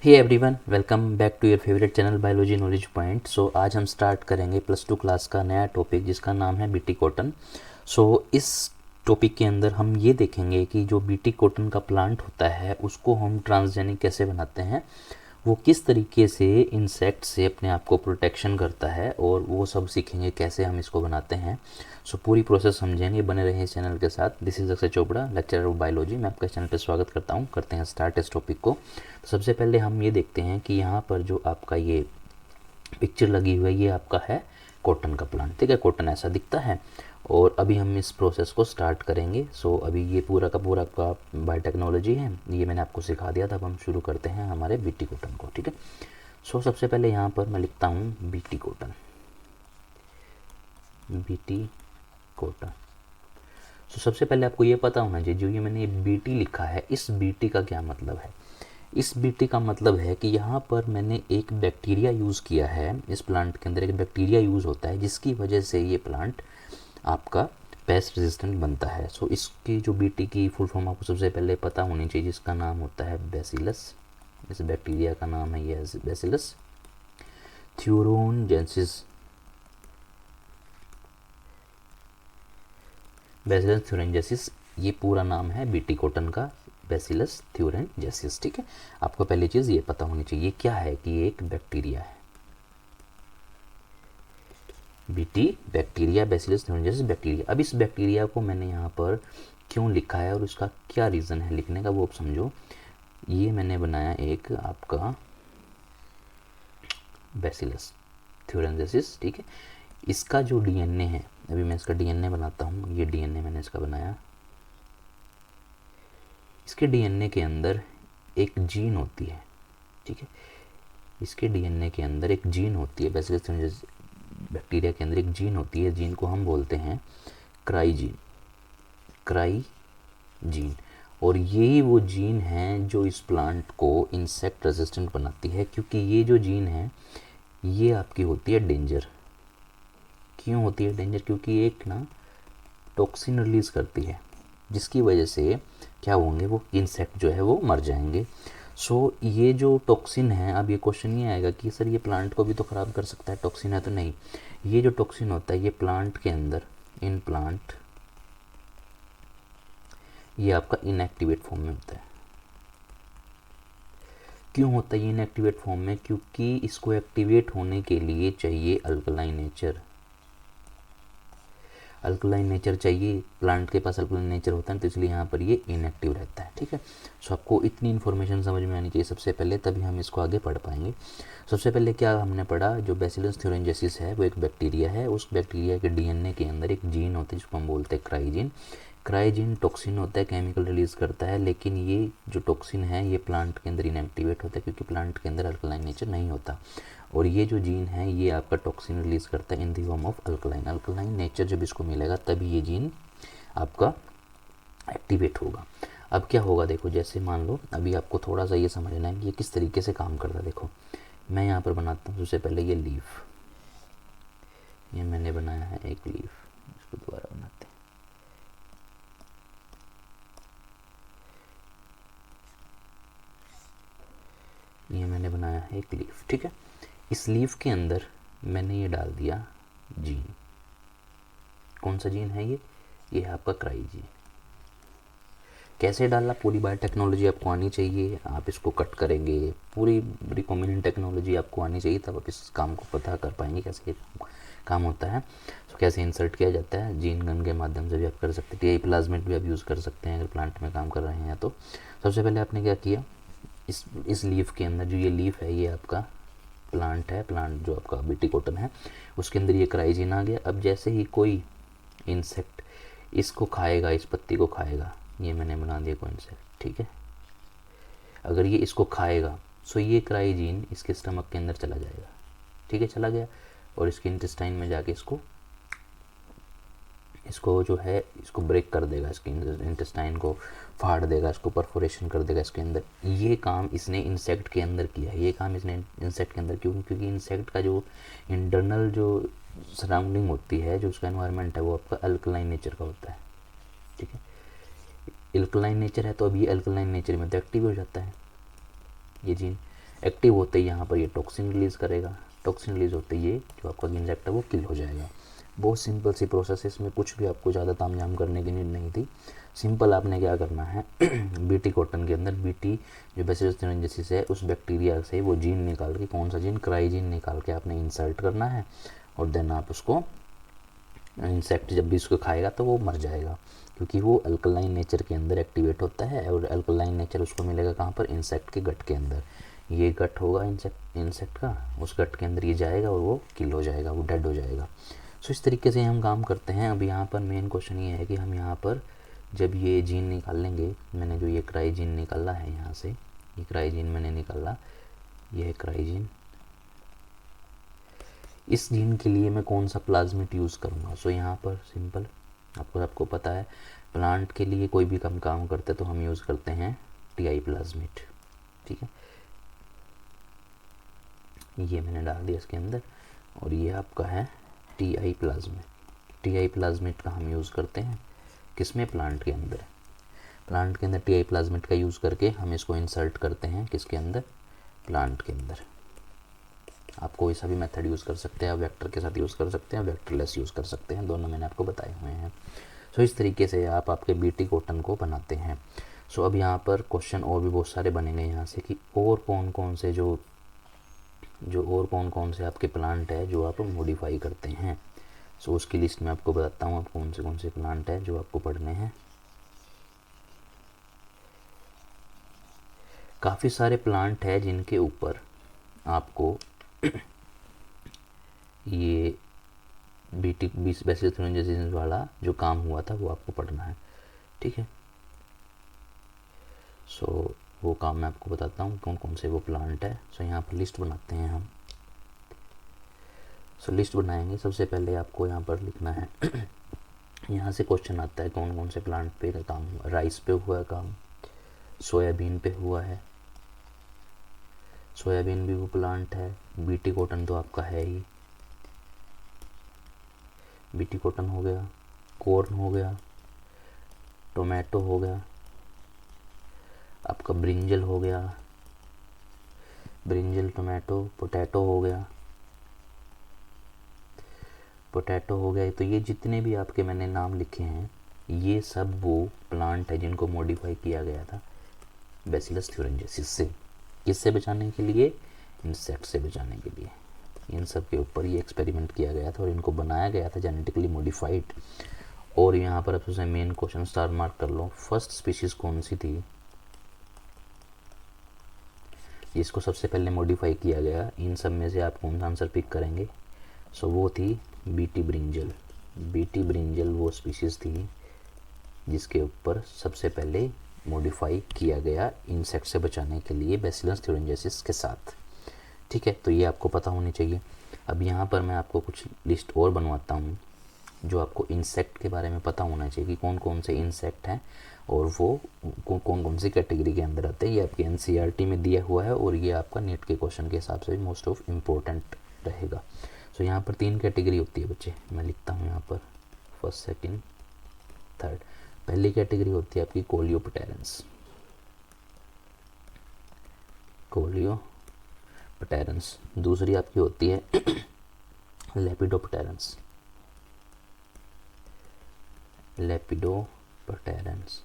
Hey everyone, welcome back to your favourite channel biology knowledge point. So आज हम start करेंगे +2 class का नया टॉपिक जिसका नाम है बीटी कॉटन। सो इस टॉपिक के अंदर हम ये देखेंगे कि जो बीटी कॉटन का प्लांट होता है उसको हम ट्रांसजेनिक कैसे बनाते हैं, वो किस तरीके से इंसेक्ट से अपने आप को प्रोटेक्शन करता है, और वो सब सीखेंगे कैसे हम इसको बनाते हैं। सो पूरी प्रोसेस समझेंगे, बने रहे इस चैनल के साथ। This is Akshay Chopra, lecturer of biology. मैं आपका इस चैनल पर स्वागत करता हूँ। करते हैं स्टार्ट इस टॉपिक को। तो सबसे पहले हम ये देखते हैं कि यहाँ पर जो आपका ये पिक्चर लगी हुई है ये आपका है कॉटन का प्लांट। ठीक है, कॉटन ऐसा दिखता है। और अभी हम इस प्रोसेस को स्टार्ट करेंगे। सो अभी ये पूरा का बायोटेक्नोलॉजी है, ये मैंने आपको सिखा दिया था। अब हम शुरू करते हैं हमारे बीटी कॉटन को। ठीक है, सो सबसे पहले यहाँ पर मैं लिखता हूँ बीटी कॉटन, बीटी कॉटन। सो सबसे पहले आपको ये पता होना चाहिए, जो ये मैंने बीटी लिखा है, इस बीटी का क्या मतलब है। इस बीटी का मतलब है कि यहाँ पर मैंने एक बैक्टीरिया यूज़ किया है। इस प्लांट के अंदर एक बैक्टीरिया यूज़ होता है जिसकी वजह से ये प्लांट आपका पेस्ट रेजिस्टेंट बनता है। सो इसकी जो बीटी की फुल फॉर्म आपको सबसे पहले पता होनी चाहिए, जिसका नाम होता है बैसिलस। इस बैक्टीरिया का नाम है ये बैसिलस थ्यूरोनजेंसिस। बैसिलस थ्यूरेंजेसिस, ये पूरा नाम है बीटी कॉटन का, बैसिलस थ्यूरेंजेसिस। ठीक है, आपको पहली चीज़ ये पता होनी चाहिए क्या है, कि ये एक बैक्टीरिया है। BT bacteria, bacillus thuringiensis bacteria. अब इस बैक्टीरिया को मैंने यहाँ पर क्यों लिखा है और उसका क्या रीज़न है लिखने का, वो आप समझो। ये मैंने बनाया एक आपका बैसिलस थ्यूरेंजेसिस। ठीक है, इसका जो डीएनए है, अभी मैं इसका डीएनए बनाता हूँ। ये डीएनए मैंने इसका बनाया। इसके डीएनए के अंदर एक जीन होती है। ठीक है, इसके डीएनए के अंदर एक जीन होती है। बैसिलस थ्यूरेंजेसिस बैक्टीरिया के अंदर एक जीन होती है, जीन को हम बोलते हैं क्राई जीन। और यही वो जीन है जो इस प्लांट को इंसेक्ट रेजिस्टेंट बनाती है, क्योंकि ये जो जीन है ये आपकी होती है डेंजर। क्यों होती है डेंजर? क्योंकि एक ना टॉक्सिन रिलीज करती है, जिसकी वजह से क्या होंगे, वो इंसेक्ट जो है वो मर जाएंगे। सो ये जो टॉक्सिन है, अब ये क्वेश्चन ये आएगा कि सर ये प्लांट को भी तो ख़राब कर सकता है, टॉक्सिन है तो। नहीं, ये जो टॉक्सिन होता है ये प्लांट के अंदर, इन प्लांट, ये आपका इनएक्टिवेट फॉर्म में होता है। क्यों होता है ये इनएक्टिवेट फॉर्म में? क्योंकि इसको एक्टिवेट होने के लिए चाहिए अल्कलाइन नेचर। अल्कलाइन नेचर चाहिए, प्लांट के पास अल्कलाइन नेचर होता है, तो इसलिए यहाँ पर ये इनएक्टिव रहता है। ठीक है, सो आपको इतनी इन्फॉर्मेशन समझ में आनी चाहिए सबसे पहले, तभी हम इसको आगे पढ़ पाएंगे। सबसे पहले क्या हमने पढ़ा, जो बैसिलस थ्यूरेंजेसिस है वो एक बैक्टीरिया है। उस बैक्टीरिया के डीएनए के अंदर एक जीन होती है जिसको हम बोलते हैं क्राइजीन। क्राइजीन टॉक्सिन होता है, केमिकल रिलीज करता है, लेकिन ये जो टॉक्सिन है ये प्लांट के अंदर इनएक्टिवेट होता है, क्योंकि प्लांट के अंदर अल्कलाइन नेचर नहीं होता। और ये जो जीन है ये आपका टॉक्सिन रिलीज करता है in the form of alkaline. Alkaline nature जब इसको मिलेगा तभी ये जीन आपका एक्टिवेट होगा। अब क्या होगा, देखो, जैसे मान लो अभी आपको थोड़ा सा ये समझना है कि ये किस तरीके से काम करता है। देखो, मैं यहाँ पर बनाता हूँ सबसे पहले ये लीफ, ये मैंने बनाया है एक लीफ। इसको दोबारा बनाते हैं। ये मैंने बनाया है एक लीफ। ठीक है, इस लीफ के अंदर मैंने ये डाल दिया जीन। कौन सा जीन है ये है आपका क्राई जीन। कैसे डालना, पूरी बायोटेक्नोलॉजी आपको आनी चाहिए। आप इसको कट करेंगे, पूरी रिकॉम्बिनेंट टेक्नोलॉजी आपको आनी चाहिए, तब आप इस काम को पता कर पाएंगे कैसे काम होता है। तो कैसे इंसर्ट किया जाता है, जीन गन के माध्यम से भी आप कर सकते हैं, प्लाज्मिड भी आप यूज़ कर सकते हैं अगर प्लांट में काम कर रहे हैं। तो सबसे पहले आपने क्या किया, इस लीफ के अंदर, जो ये लीफ है ये आपका प्लांट है, प्लांट जो आपका बीटी कॉटन है, उसके अंदर ये क्राइजीन आ गया। अब जैसे ही कोई इंसेक्ट इसको खाएगा, इस पत्ती को खाएगा, ये मैंने बना दिया कोई इंसेक्ट। ठीक है, अगर ये इसको खाएगा सो ये क्राइजीन इसके स्टमक के अंदर चला जाएगा। ठीक है, चला गया, और इसके इंटेस्टाइन में जाके इसको जो है इसको ब्रेक कर देगा, इसके इंटेस्टाइन को फाड़ देगा, इसको परफोरेशन कर देगा इसके अंदर। ये काम इसने इंसेक्ट के अंदर किया है। ये काम इसने इंसेक्ट के अंदर क्यों? क्योंकि इंसेक्ट का जो इंटरनल जो सराउंडिंग होती है, जो उसका एनवायरनमेंट है, वो आपका अल्कलाइन नेचर का होता है। ठीक है, अल्कलाइन नेचर है, तो अब ये अल्कलाइन नेचर में तो एक्टिव हो जाता है ये जीन। एक्टिव होते ही यहाँ पर ये टॉक्सिन रिलीज़ करेगा, टॉक्सिन रिलीज़ होते ही ये जो आपका इंसेक्ट है वो किल हो जाएगा। बहुत सिंपल सी प्रोसेस है, इसमें कुछ भी आपको ज़्यादा तामझाम करने की नीड नहीं थी। सिंपल आपने क्या करना है बीटी कॉटन के अंदर बीटी जो बैसिलस thuringiensis है उस बैक्टीरिया से वो जीन निकाल के, कौन सा जीन, क्राइजीन निकाल के आपने इंसर्ट करना है, और देन आप उसको इंसेक्ट जब भी उसको खाएगा तो वो मर जाएगा, क्योंकि वो अल्कलाइन नेचर के अंदर एक्टिवेट होता है, और अल्कलाइन नेचर उसको मिलेगा कहाँ पर, इंसेक्ट के गट के अंदर। ये गट होगा इंसेक्ट का, उस गट के अंदर ये जाएगा और वो किल हो जाएगा, वो डेड हो जाएगा। सो इस तरीके से हम काम करते हैं। अब यहाँ पर मेन क्वेश्चन ये है कि हम यहाँ पर जब ये जीन निकाल लेंगे, मैंने जो ये क्राइजीन निकाला है यहाँ से, ये क्राइजीन मैंने निकाला, ये है क्राइजीन, इस जीन के लिए मैं कौन सा प्लाज्मिड यूज़ करूँगा। सो यहाँ पर सिंपल आपको पता है, प्लांट के लिए कोई भी काम करते तो हम यूज़ करते हैं टीआई प्लाज्मिड, ठीक है। ये मैंने डाल दिया इसके अंदर, और ये आपका है टीआई प्लाज्मिड। टीआई प्लाज्मिड का हम यूज़ करते हैं किसमें, प्लांट के अंदर। प्लांट के अंदर टीआई प्लाज्मिड का यूज़ करके हम इसको इंसर्ट करते हैं किसके अंदर, प्लांट के अंदर। आप कोई सा भी मेथड यूज़ कर सकते हैं, आप वेक्टर के साथ यूज़ कर सकते हैं, वेक्टरलेस यूज़ कर सकते हैं, दोनों मैंने आपको बताए हुए हैं। सो इस तरीके से आप आपके बीटी कॉटन को बनाते हैं। सो अब यहाँ पर क्वेश्चन और भी बहुत सारे बनेंगे यहाँ से कि और कौन कौन से जो और कौन से आपके प्लांट है जो आप मॉडिफाई करते हैं। सो उसकी लिस्ट में आपको बताता हूँ आप कौन से प्लांट है जो आपको पढ़ने हैं। काफ़ी सारे प्लांट है जिनके ऊपर आपको ये बीटी बैसिलस thuringiensis वाला जो काम हुआ था वो आपको पढ़ना है, ठीक है। सो वो काम मैं आपको बताता हूँ कौन कौन से वो प्लांट है। सो यहाँ पर लिस्ट बनाते हैं हम। सो लिस्ट बनाएंगे, सबसे पहले आपको यहाँ पर लिखना है यहाँ से क्वेश्चन आता है कौन कौन से प्लांट पे काम हुआ। राइस पे हुआ है काम, सोयाबीन पे हुआ है, सोयाबीन भी वो प्लांट है। बीटी कॉटन तो आपका है ही, बीटी कॉटन हो गया, कॉर्न हो गया, टोमेटो हो गया, आपका ब्रिंजल हो गया, ब्रिंजल टोमेटो, पोटैटो हो गया, पोटैटो हो गया। तो ये जितने भी आपके मैंने नाम लिखे हैं ये सब वो प्लांट है जिनको मॉडिफाई किया गया था बैसिलस thuringiensis से। किससे बचाने के लिए, इंसेक्ट से बचाने के लिए। इन सब के ऊपर ये एक्सपेरिमेंट किया गया था और इनको बनाया गया था जेनेटिकली मॉडिफाइड। और यहाँ पर अब सबसे मेन क्वेश्चन स्टार मार्क कर लो, फर्स्ट स्पीशीज़ कौन सी थी जिसको सबसे पहले मॉडिफाई किया गया। इन सब में से आप कौन सा आंसर पिक करेंगे। सो वो थी बीटी ब्रिंजल। बीटी ब्रिंजल वो स्पीशीज़ थी जिसके ऊपर सबसे पहले मॉडिफाई किया गया इंसेक्ट से बचाने के लिए बैसिलस thuringiensis के साथ, ठीक है। तो ये आपको पता होनी चाहिए। अब यहाँ पर मैं आपको कुछ लिस्ट और बनवाता हूँ जो आपको इंसेक्ट के बारे में पता होना चाहिए कि कौन कौन से इंसेक्ट हैं और वो कौन कौन सी कैटेगरी के अंदर आते हैं। ये आपके एनसीईआरटी में दिया हुआ है और ये आपका नेट के क्वेश्चन के हिसाब से भी मोस्ट ऑफ इम्पोर्टेंट रहेगा। सो यहाँ पर 3 कैटेगरी होती है बच्चे, मैं लिखता हूँ यहाँ पर फर्स्ट, सेकंड, थर्ड। पहली कैटेगरी होती है आपकी कोलियोप्टेरन्स, कोलियोप्टेरन्स। दूसरी आपकी होती है लेपिडोप्टेरन्स, लेपिडोप्टेरन्स,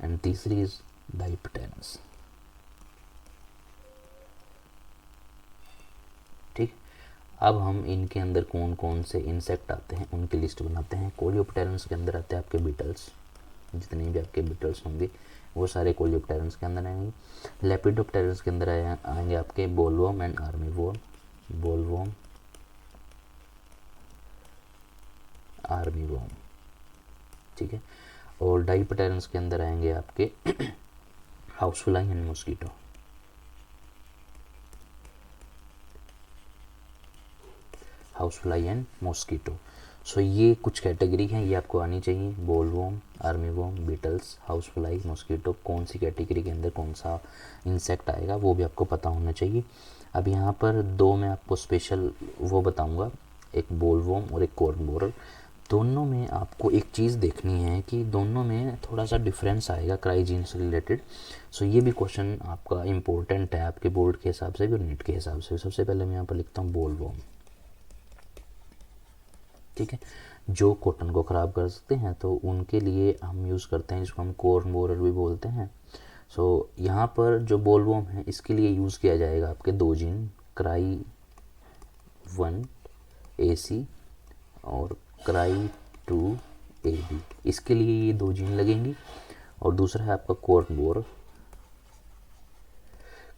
एंड तीसरी इज डाइप्टेरन्स, ठीक। अब हम इनके अंदर कौन कौन से इंसेक्ट आते हैं उनकी लिस्ट बनाते हैं। कोलियोप्टेरन्स के अंदर आते हैं आपके बीटल्स, जितने भी आपके बीटल्स होंगे वो सारे कोलियोप्टेरन्स के अंदर आएंगे। लेपिडोप्टेरन्स के अंदर आएंगे आपके bollworm and armyworm, bollworm, armyworm, ठीक है। और डाइप्टेरन्स के अंदर आएंगे आपके housefly and mosquito, housefly and mosquito. So ये कुछ कैटेगरी हैं, ये आपको आनी चाहिए। Bollworm, armyworm, beetles, housefly, mosquito, कौन सी कैटेगरी के अंदर कौन सा इंसेक्ट आएगा वो भी आपको पता होना चाहिए। अब यहाँ पर 2 मैं आपको स्पेशल वो बताऊँगा, एक बोलवर्म और एक कॉर्न बोरर। दोनों में आपको एक चीज़ देखनी है कि दोनों में थोड़ा सा डिफरेंस आएगा क्राइजीन से रिलेटेड। सो ये भी क्वेश्चन आपका इम्पोर्टेंट है आपके बोर्ड के हिसाब से भी और नीट के हिसाब से। सबसे पहले मैं यहाँ पर लिखता हूँ बोलवॉर्म, ठीक है। जो कॉटन को ख़राब कर सकते हैं तो उनके लिए हम यूज़ करते हैं जिसको हम कॉर्न बोरर भी बोलते हैं। सो यहाँ पर जो बोलवॉर्म है इसके लिए यूज़ किया जाएगा आपके 2 जीन, क्राई 1 AC और क्राई 2 AB। इसके लिए ये 2 जीन लगेंगी। और दूसरा है आपका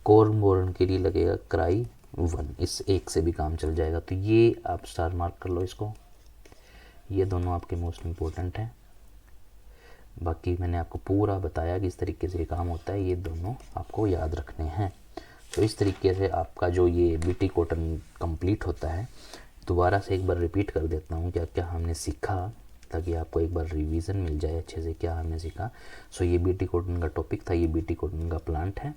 कॉर्न बोरन के लिए लगेगा क्राई 1। इस एक से भी काम चल जाएगा। तो ये आप स्टार मार्क कर लो इसको, ये दोनों आपके मोस्ट इम्पोर्टेंट हैं। बाकी मैंने आपको पूरा बताया कि इस तरीके से काम होता है, ये दोनों आपको याद रखने हैं। तो इस तरीके से आपका जो ये BT कॉटन कंप्लीट होता है। दोबारा से एक बार रिपीट कर देता हूँ क्या क्या हमने सीखा, ताकि आपको एक बार रिवीजन मिल जाए अच्छे से क्या हमने सीखा। सो ये BT कॉटन का टॉपिक था, ये BT कॉटन का प्लांट है।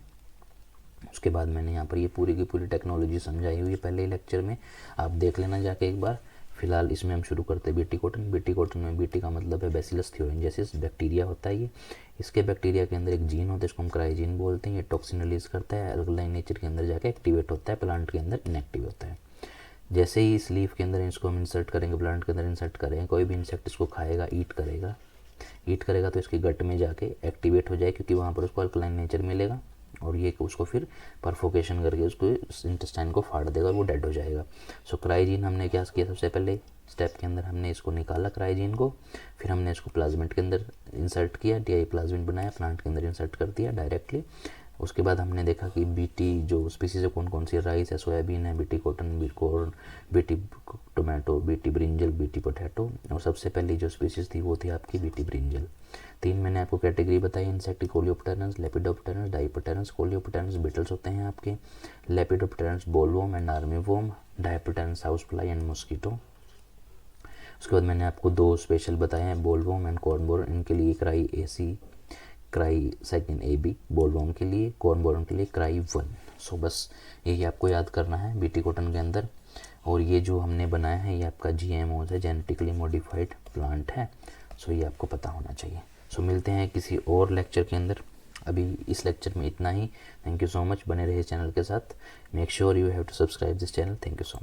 उसके बाद मैंने यहाँ पर ये पूरी की पूरी टेक्नोलॉजी समझाई हुई है पहले ही लेक्चर में, आप देख लेना जाके एक बार। फिलहाल इसमें हम शुरू करते हैं BT कॉटन। BT कॉटन में BT का मतलब है बैसिलस थ्योरेंजेसिस, बैक्टीरिया होता है ये। इसके बैक्टीरिया के अंदर एक जीन होता है, इसको हम क्राइजीन बोलते हैं। ये टॉक्सिन रिलीज करता है, अल्कलाइन नेचर के अंदर जाके एक्टिवेट होता है, प्लांट के अंदर इनएक्टिव होता है। जैसे ही इस लीफ के अंदर इसको हम इंसर्ट करेंगे, प्लांट के अंदर इंसर्ट करेंगे, कोई भी इंसेक्ट इसको खाएगा, ईट करेगा तो इसके गट में जाके एक्टिवेट हो जाए, क्योंकि वहाँ पर उसको अल्कलाइन नेचर मिलेगा और ये उसको फिर परफोकेशन करके उसको इंटेस्टाइन को फाड़ देगा और वो डेड हो जाएगा। सो क्राइजीन हमने क्या किया, सबसे पहले स्टेप के अंदर हमने इसको निकाला क्राइजीन को, फिर हमने इसको प्लाज्मिड के अंदर इंसर्ट किया, DI प्लाज्मिड बनाया, प्लांट के अंदर इंसर्ट कर दिया डायरेक्टली। उसके बाद हमने देखा कि BT जो स्पीसीज है कौन कौन सी, राइस है, सोयाबीन है, BT cotton, corn, BT tomato, BT brinjal, BT potato. और सबसे पहली जो स्पीसीज थी वो थी आपकी BT ब्रिंजल। 3 मैंने आपको कैटेगरी बताई, इंसेक्ट कोलियोप्टेरन्स, लेपिडोप्टेरन्स, डाइप्टेरन्स। कोलियोप्टेरन्स बीटल्स होते हैं आपके, lepidopterans bollworm and armyworm, dipterans house fly and mosquito. उसके बाद मैंने आपको 2 स्पेशल बताए हैं, बोलवॉर्म एंड कॉर्न बोरन। इनके लिए cry AC, cry 2 AB bollworm के लिए, कॉर्न बोरन के लिए क्राई 1। सो बस यही आपको याद करना है BT कॉटन के अंदर। और ये जो हमने बनाया है ये आपका GMO है, जेनेटिकली मॉडिफाइड प्लांट है। सो ये आपको पता होना चाहिए। सो मिलते हैं किसी और लेक्चर के अंदर, अभी इस लेक्चर में इतना ही। थैंक यू सो मच, बने रहिए चैनल के साथ। Make sure you have to subscribe this channel. Thank you so much.